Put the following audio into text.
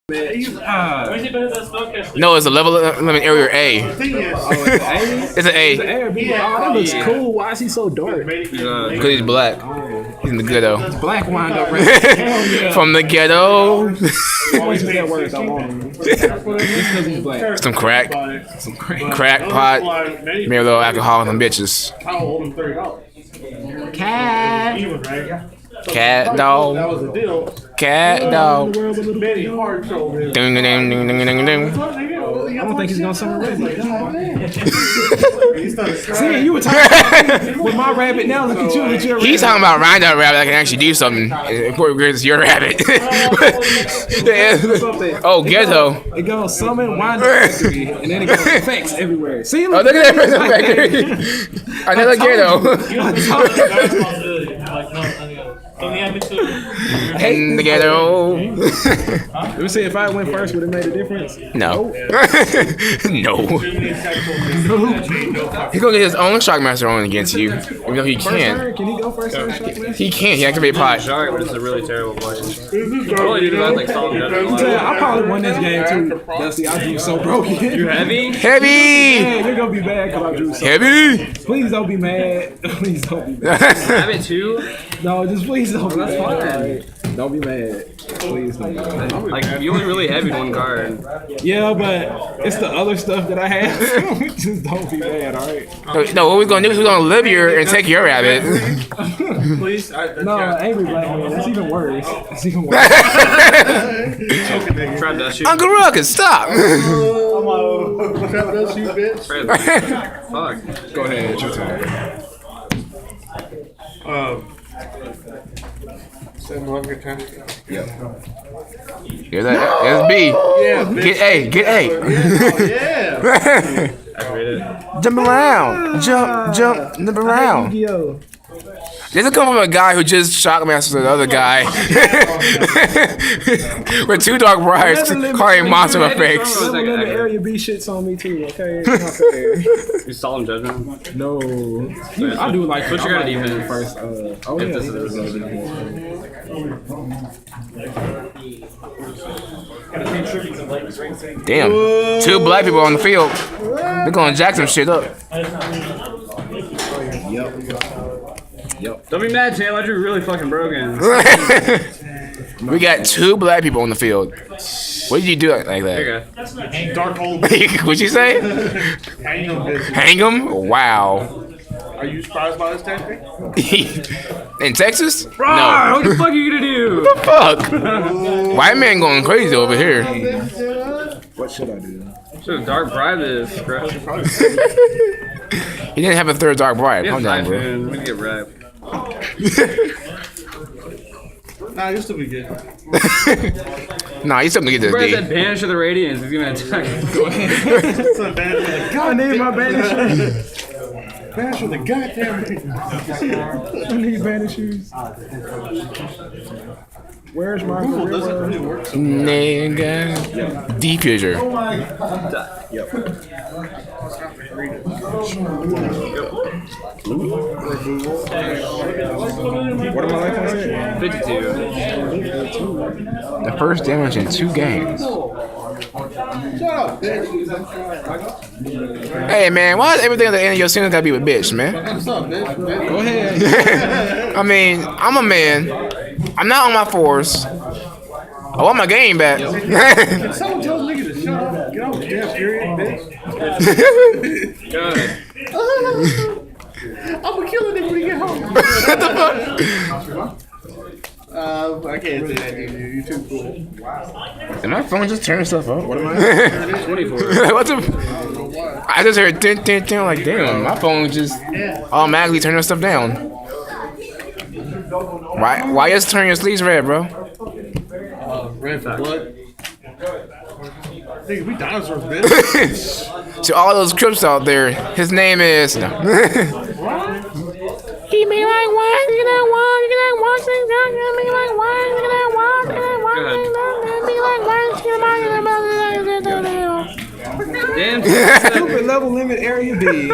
No, it's a level limit area A. It's an A. That looks cool. Why is he so dark? Because he's black. He's in the ghetto. Black wind up right. From the ghetto. Some crack. Crack pot. Maybe a little alcohol and some bitches. Cat dog. Cat dog. Ding ding ding ding ding ding ding. I don't think he's gonna summer rabbit like that. See, you were talking with my rabbit now. Look at you with your rabbit. He's talking about riding that rabbit that can actually do something. Important is your rabbit. Oh, ghetto. It goes summon, wind up factory, and then it goes effects everywhere. See, look at that factory. Another ghetto. In the ghetto. Let me see if I went first, would it made a difference? No. No. He's gonna get his own Shockmaster on against you. Even though he can't. Can he go first? He can't. He activated pot. Shark, but it's a really terrible play. All I do is like solid judgment. I probably won this game too. Dusty, I drew so broken. You heavy? Heavy! Yeah, you're gonna be mad because I drew so heavy! Please don't be mad. Please don't be mad. Have it too? No, just please don't be That's mad. fine. Right. Don't be mad. Please don't be mad. Like, you only really heavy one card. Yeah, but it's the other stuff that I have. Just don't be mad, alright? No, what we're gonna do is we're gonna live here and take your rabbit. Please? No, angry black man. That's even worse. That's even worse. Try to dust you. Uncle Ruckus, stop! Fuck. Go ahead, it's your turn. Here's that. There's B. Yeah, get A. Get A. Jump around. Jump, jump around. Yugioh. This will come from a guy who just shockmastered the other guy with 2 dark bribes calling monster effects. Level limit area B shits on me too, okay? It's not fair. You solemn judgment? No. I do like What you got to defense first. Oh, yeah. This is Damn. 2 black people on the field. They're gonna jack some shit up. Yep. Don't be mad, Taylor. I drew really fucking broken. We got 2 black people on the field. What did you do like that? There you go. Dark hole. What'd you say? Hang them, bitch. Hang him? Wow. Are you surprised by this tactic? In Texas? Bro, No. what the fuck are you gonna do? Fuck. White man going crazy over here. What should I do? Should have dark bribe this, bro. He didn't have a 3rd dark bribe. Calm down, bro. We need to get wrapped. Nah, you'll still be good. Nah, he's still gonna get this Bro, D. that banish of the radiance. He's gonna attack. It's a bad I need my banisher. Bash with the goddamn I need banishers. Where's my Google doesn't really work. Nigga. Diffuser. What am I like on it? 52. The first damage in 2 games. Hey man, why is everything at the end of your sentence gotta be with bitch, man? What's up, bitch? Go ahead. I mean, I'm a man. I'm not on my 4s. I want my game back. Can someone tell a nigga to shut up? Get off the damn period, bitch. Good. I'm gonna kill a nigga when you get home. What the fuck? I can't say that, dude. You're too cool. Did my phone just turn itself off? What am I? 24. What the? I just heard tin tin tin. Like damn, my phone just automatically turning stuff down. Why you just turn your sleeves red, bro? Ran for blood. Nigga, we dinosaurs, bitch. To all those Crips out there, his name is. No. He me like one, you know one, you know one, you me like one, you know one, you know one, you know one, you know one, Damn. Stupid level limit area B.